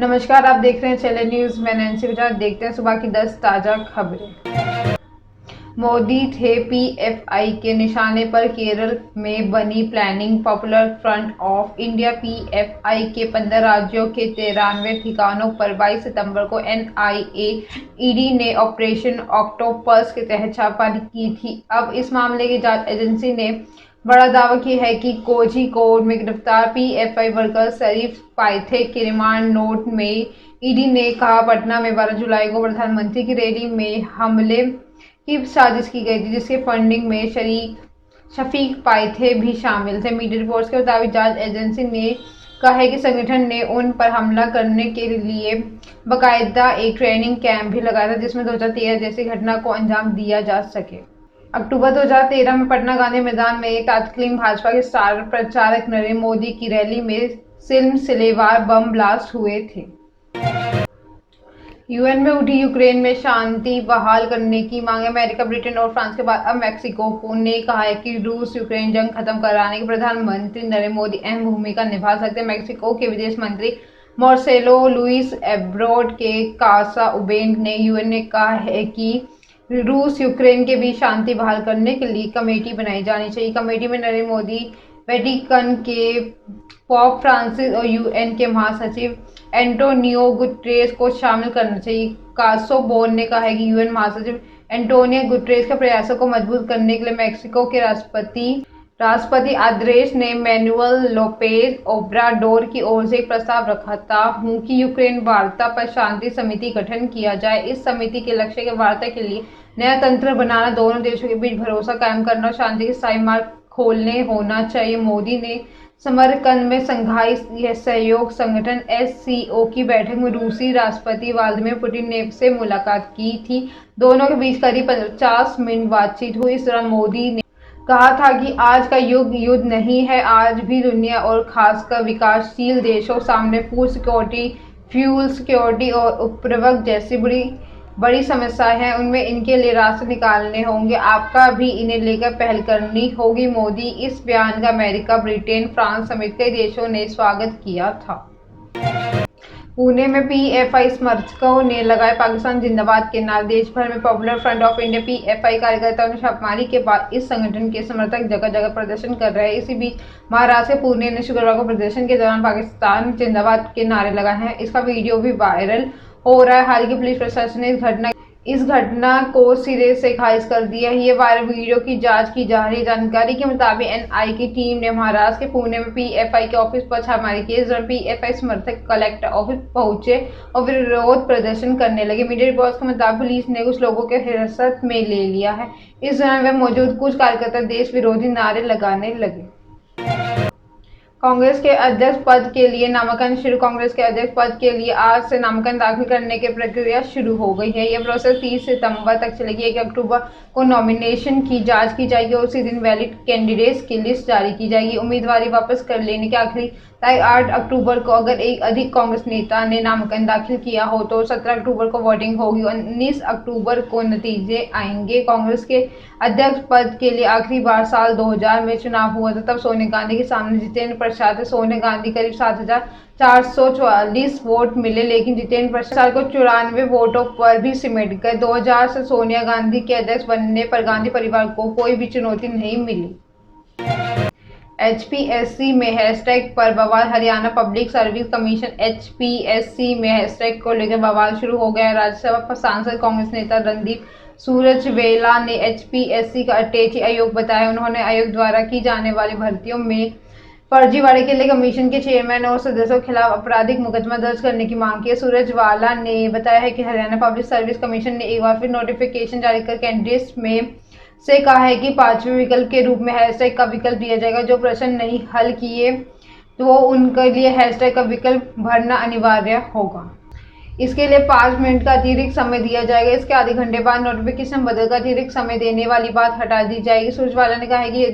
नमस्कार, आप देख रहे हैं चैनल न्यूज। मैं नैन्सी गुजरात। देखते हैं सुबह की 10 ताजा खबरें। मोदी थे पीएफआई के निशाने पर। केरल में बनी planning popular front of India PFI के 15 राज्यों के 93 ठिकानों पर 22 सितंबर को एनआईए ईडी ने ऑपरेशन ऑक्टोपस के तहत छापेमारी की थी। अब इस मामले की जांच एजेंसी ने बड़ा दावा किया है कि कोझिकोड में गिरफ्तार पीएफआई वर्कर शरीफ पाइथे के रिमांड नोट में ईडी ने कहा, पटना में 12 जुलाई को प्रधानमंत्री की रैली में हमले की साजिश की गई थी, जिसके फंडिंग में शफीक पाइथे भी शामिल थे। मीडिया रिपोर्ट्स के मुताबिक जांच एजेंसी ने कहा है कि संगठन ने उन पर हमला करने के लिए बाकायदा एक ट्रेनिंग कैंप भी लगाया था, जिसमें 2013 जैसी घटना को अंजाम दिया जा सके। अक्टूबर 2013 में पटना गांधी मैदान में तत्कालीन भाजपा के स्टार प्रचारक नरेंद्र मोदी की रैली में सिलसिलेवार बम ब्लास्ट हुए थे। यूएन में उठी यूक्रेन में शांति बहाल करने की मांग। अमेरिका, ब्रिटेन और फ्रांस के बाद अब मैक्सिको ने कहा है कि रूस यूक्रेन जंग खत्म कराने के प्रधानमंत्री नरेंद्र मोदी अहम भूमिका निभा सकते हैं। मैक्सिको के विदेश मंत्री मार्सेलो लुइस एब्राड के कासा उबेन ने यूएन ने कहा है कि रूस यूक्रेन के बीच शांति बहाल करने के लिए कमेटी बनाई जानी चाहिए। कमेटी में नरेंद्र मोदी, वेटिकन के पोप फ्रांसिस और यूएन के महासचिव एंटोनियो गुटेरेस को शामिल करना चाहिए। कासोबोन ने कहा है कि यूएन महासचिव एंटोनियो गुटेरेस के प्रयासों को मजबूत करने के लिए मैक्सिको के राष्ट्रपति आंद्रेस ने मैनुअल लोपेज ओब्राडोर की ओर से एक प्रस्ताव रखा हूं कि यूक्रेन वार्ता पर शांति समिति गठन किया जाए। इस समिति के लक्ष्य के वार्ता के लिए नया तंत्र बनाना, दोनों देशों के बीच भरोसा कायम करना और शांति के स्थायी मार्ग खोलने होना चाहिए। मोदी ने समरकंद में शंघाई सहयोग संगठन एससीओ की बैठक में रूसी राष्ट्रपति व्लादिमीर पुतिन से मुलाकात की थी। दोनों के बीच करीब 50 मिनट बातचीत हुई। इस दौरान मोदी ने कहा था कि आज का युग युद्ध नहीं है। आज भी दुनिया और खासकर विकासशील देशों सामने फूड सिक्योरिटी, फ्यूल सिक्योरिटी और उपभोक्ता जैसी बड़ी समस्याएं हैं। उनमें इनके लिए रास्ते निकालने होंगे। आपका भी इन्हें लेकर पहल करनी होगी। मोदी इस बयान का अमेरिका, ब्रिटेन, फ्रांस समेत कई देशों ने स्वागत किया था। पुणे में पीएफआई समर्थकों ने लगाए पाकिस्तान जिंदाबाद के नारे। देश भर में popular front of India PFI कार्यकर्ताओं ने छापेमारी के बाद इस संगठन के समर्थक जगह जगह प्रदर्शन कर रहे हैं। इसी बीच महाराष्ट्र के पुणे ने शुक्रवार को प्रदर्शन के दौरान पाकिस्तान जिंदाबाद के नारे लगाए हैं। इसका वीडियो भी वायरल हो रहा है। हालांकि पुलिस प्रशासन ने इस घटना को सिरे से खारिज कर दिया है। ये वायरल वीडियो की जांच की जा रही है। जानकारी के मुताबिक एनआई की टीम ने महाराष्ट्र के पुणे में पीएफआई के ऑफिस पर छापेमारी की। इस दौरान पीएफआई समर्थक कलेक्टर ऑफिस पहुंचे और विरोध प्रदर्शन करने लगे। मीडिया रिपोर्ट्स के मुताबिक पुलिस ने कुछ लोगों को हिरासत में ले लिया है। इस दौरान वे मौजूद कुछ कार्यकर्ता देश विरोधी नारे लगाने लगे। कांग्रेस के अध्यक्ष पद के लिए नामांकन शुरू। कांग्रेस के अध्यक्ष पद के लिए आज से नामांकन दाखिल करने की प्रक्रिया शुरू हो गई है। यह प्रोसेस 30 सितंबर तक चलेगी। 1 अक्टूबर को नॉमिनेशन की जांच की जाएगी और उसी दिन वैलिड कैंडिडेट्स की लिस्ट जारी की जाएगी। उम्मीदवारी वापस कर लेने की आखिरी तारीख 8 अक्टूबर को। अगर एक अधिक कांग्रेस नेता ने नामांकन दाखिल किया हो तो 17 अक्टूबर को वोटिंग होगी। 19 अक्टूबर को नतीजे आएंगे। कांग्रेस के अध्यक्ष पद के लिए आखिरी बार साल 2000 में चुनाव हुआ था। तब सोनिया गांधी के सामने जितेंद्र प्रसाद थे। सोनिया गांधी करीब 7,444 वोट मिले, लेकिन जितेंद्र प्रसाद को 94 वोटों पर भी सिमट गए। 2000 से सोनिया गांधी के अध्यक्ष बनने पर गांधी परिवार को कोई भी चुनौती नहीं मिली। एचपीएससी में हैशटैग पर बवाल। Haryana public service commission HPSC में हैशटैग को लेकर बवाल शुरू हो गया। राज्यसभा सांसद कांग्रेस नेता रणदीप सुरजेवाला ने एचपीएससी का अटैची आयोग बताया। उन्होंने आयोग द्वारा की जाने वाली भर्तियों में फर्जीवाड़े के लिए कमीशन के चेयरमैन और सदस्यों के खिलाफ आपराधिक मुकदमा दर्ज करने की मांग की। सुरजेवाला ने बताया है कि हरियाणा पब्लिक सर्विस कमीशन ने एक बार फिर नोटिफिकेशन जारी कर कैंडिडेट्स में से कहा है कि 5वें विकल्प के रूप में हैशटैग का विकल्प दिया जाएगा। जो प्रश्न नहीं हल किए तो उनके लिए हैशटैग का विकल्प भरना अनिवार्य होगा। इसके लिए 5 मिनट का अतिरिक्त समय दिया जाएगा। इसके आधे घंटे बाद नोटिफिकेशन बदलकर अतिरिक्त समय देने वाली बात हटा दी जाएगी। सुरजेवाला ने कहा है कि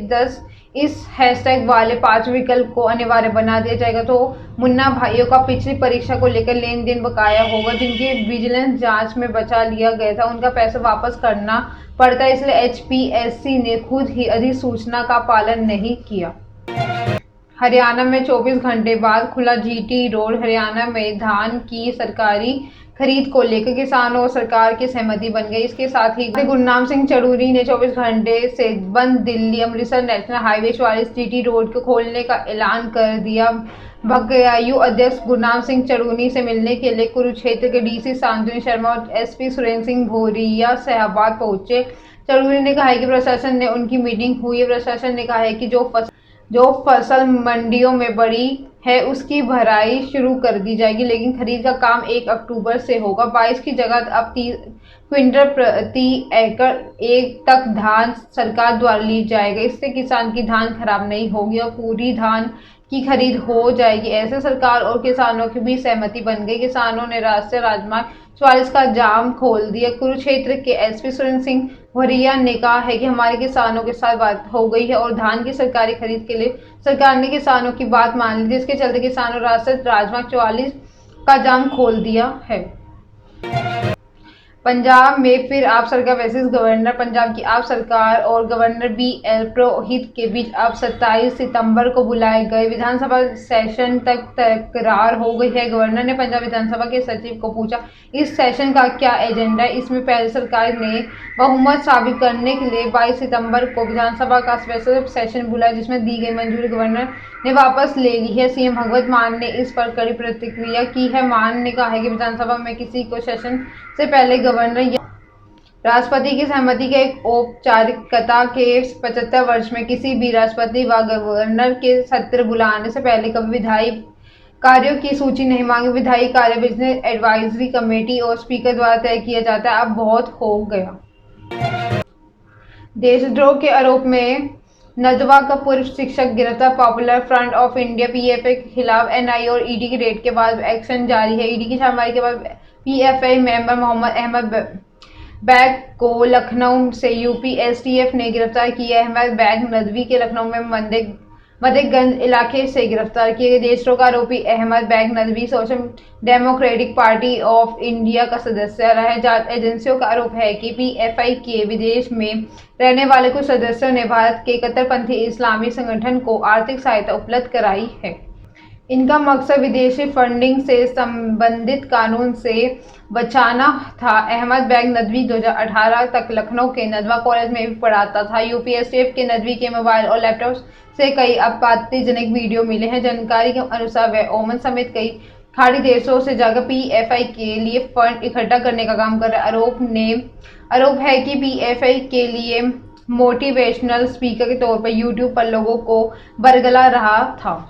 इस हैशटैग वाले 5 विकल्प को अनिवार्य बना दिया जाएगा तो मुन्ना भाइयों का पिछली परीक्षा को लेकर लेन देन बकाया होगा। जिनकी विजिलेंस जांच में बचा लिया गया था, उनका पैसा वापस करना पड़ता है। इसलिए एचपीएससी ने खुद ही अधिसूचना का पालन नहीं किया। हरियाणा में 24 घंटे बाद खुला जीटी रोड। हरियाणा में धान की सरकारी खरीद को लेकर किसानों और सरकार की सहमति बन गई। इसके साथ ही गुरनाम सिंह चड़ूरी ने 24 घंटे से बंद Delhi Amritsar national highway 44 GT road को खोलने का ऐलान कर दिया। बकायू अध्यक्ष गुरनाम सिंह चड़ूरी से मिलने के लिए कुरुक्षेत्र के डीसी शांतनु शर्मा और एसपी सुरेंद्र सिंह भोरिया शाहबाद पहुंचे। चड़ूरी ने कहा है कि प्रशासन ने उनकी मीटिंग हुई है। प्रशासन ने कहा है कि जो फसल मंडियों में बड़ी है उसकी भराई शुरू कर दी जाएगी, लेकिन खरीद का काम 1 अक्टूबर से होगा। 22 की जगह अब 30 क्विंटल प्रति एकड़ एक तक धान सरकार द्वारा ली जाएगा। इससे किसान की धान खराब नहीं होगी और पूरी धान की खरीद हो जाएगी। ऐसे सरकार और किसानों की भी सहमति बन गई। किसानों ने राष्ट्रीय राजमार्ग 44 का जाम खोल दिया। कुरुक्षेत्र के एसपी सुरेंद्र सिंह भोरिया ने कहा है कि हमारे किसानों के साथ बात हो गई है और धान की सरकारी खरीद के लिए सरकार ने किसानों की बात मान ली, जिसके चलते किसानों राष्ट्रीय राजमार्ग 44 का जाम खोल दिया है। पंजाब में फिर आप सरकार वर्सेस गवर्नर। पंजाब की आप सरकार और गवर्नर BL पुरोहित के बीच अब 27 सितंबर को बुलाए गए विधानसभा सेशन तक तकरार हो गई है। गवर्नर ने पंजाब विधानसभा के सचिव को पूछा, इस सेशन का क्या एजेंडा है। इसमें पहले सरकार ने बहुमत साबित करने के लिए 22 सितंबर को विधानसभा का स्पेशल सेशन बुलाया, जिसमें दी गई मंजूरी गवर्नर ने वापस ले ली है। सीएम भगवंत मान ने इस पर कड़ी प्रतिक्रिया की है। मान ने कहा है कि विधानसभा में किसी को सेशन से पहले गवर्नर या राष्ट्रपति की सहमति के औपचारिकता के 75 वर्ष में किसी भी राष्ट्रपति व गवर्नर के सत्र बुलाने से पहले कभी विधायी कार्यों की सूची नहीं मांगी। विधायी कार्य बिजनेस एडवाइजरी कमेटी और स्पीकर द्वारा तय किया जाता है। अब बहुत हो गया। देशद्रोह के आरोप में नदवा का पूर्व शिक्षक गिरफ्तार। Popular front of India PFI के खिलाफ NIA और ED की रेड के बाद एक्शन जारी है। ED की छानबीन के बाद PFI मेंबर मोहम्मद अहमद बैग को लखनऊ से यूपी STF ने गिरफ्तार किया। अहमद बैग नदवी के लखनऊ में मदेगंज इलाके से गिरफ्तार किए गए। देशद्रोह का आरोपी Ahmad Baig Nadvi social democratic party of India का सदस्य रहा है। जांच एजेंसियों का आरोप है कि PFI के विदेश में रहने वाले कुछ सदस्यों ने भारत के कट्टरपंथी इस्लामी संगठन को आर्थिक सहायता उपलब्ध कराई है। इनका मकसद विदेशी फंडिंग से संबंधित कानून से बचाना था। अहमद बैग नदवी 2018 तक लखनऊ के नदवा कॉलेज में भी पढ़ाता था। यूपी STF के नदवी के मोबाइल और लैपटॉप से कई आपत्तिजनक वीडियो मिले हैं। जानकारी के अनुसार वह ओमान समेत कई खाड़ी देशों से जाकर PFI के लिए फंड इकट्ठा करने का काम कर रहा है। आरोप है कि PFI के लिए मोटिवेशनल स्पीकर के तौर पर YouTube पर लोगों को बरगला रहा था।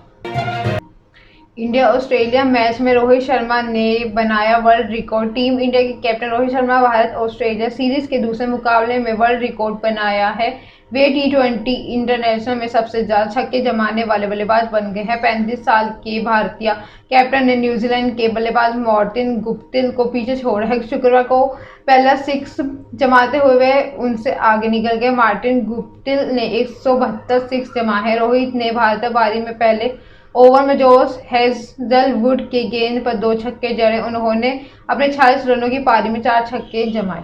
इंडिया ऑस्ट्रेलिया मैच में रोहित शर्मा ने बनाया वर्ल्ड रिकॉर्ड। टीम इंडिया के captain Rohit Sharma Bharat Australia series के दूसरे मुकाबले में वर्ल्ड रिकॉर्ड बनाया है। वे T20 इंटरनेशनल में सबसे ज्यादा छक्के जमाने वाले बल्लेबाज बन गए हैं। 35 साल के भारतीय कैप्टन ने न्यूजीलैंड के बल्लेबाज मार्टिन गुप्टिल को पीछे छोड़ा है। शुक्रवार को पहला 6 जमाते हुए वे उनसे आगे निकल गए। मार्टिन गुप्टिल ने 172 6 जमा है। रोहित ने भारतीय पारी में पहले ओवर में जोश हेजलवुड के गेंद पर 2 छक्के जड़े। उन्होंने अपने 46 रनों की पारी में 4 छक्के जमाए।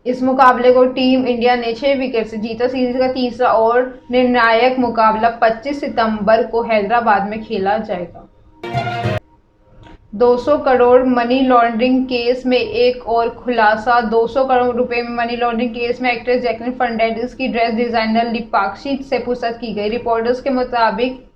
इस मुकाबले को टीम इंडिया ने 6 विकेट से जीता। सीरीज का तीसरा और निर्णायक मुकाबला 25 सितंबर को हैदराबाद में खेला जाएगा। 200 करोड़ मनी लॉन्ड्रिंग केस में एक और खुलासा। 200 करोड़ रुपए में मनी लॉन्ड्रिंग केस में एक्ट्रेस जैकलिन फर्नांडिस की ड्रेस डिजाइनर लिपाक्षी से पूछताछ की गई। रिपोर्टर्स के मुताबिक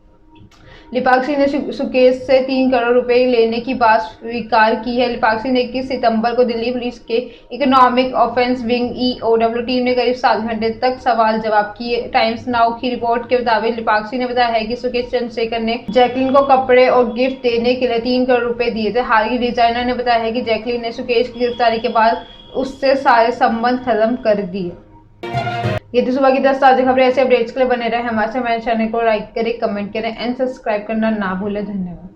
लिपाक्षी ने सुकेश से 3 करोड़ रुपए लेने की बात स्वीकार की है। लिपाक्षी ने 21 सितंबर को दिल्ली पुलिस के economic offence wing EOW team ने करीब 7 घंटे तक सवाल जवाब किए। टाइम्स नाउ की रिपोर्ट के मुताबिक लिपाक्षी ने बताया है कि सुकेश चंद्रशेखर ने जैकलिन को कपड़े और गिफ्ट देने के लिए 3 करोड़ रुपए दिए थे। हालांकि डिजाइनर ने बताया है कि जैकलिन ने सुकेश की गिरफ्तारी के बाद उससे सारे संबंध खत्म कर दिए। ये थी सुबह की 10 ताज़ा खबरें। ऐसे अपडेट्स के लिए बने रहे हमारे चैनल को लाइक करें, कमेंट करें एंड सब्सक्राइब करना ना भूलें। धन्यवाद।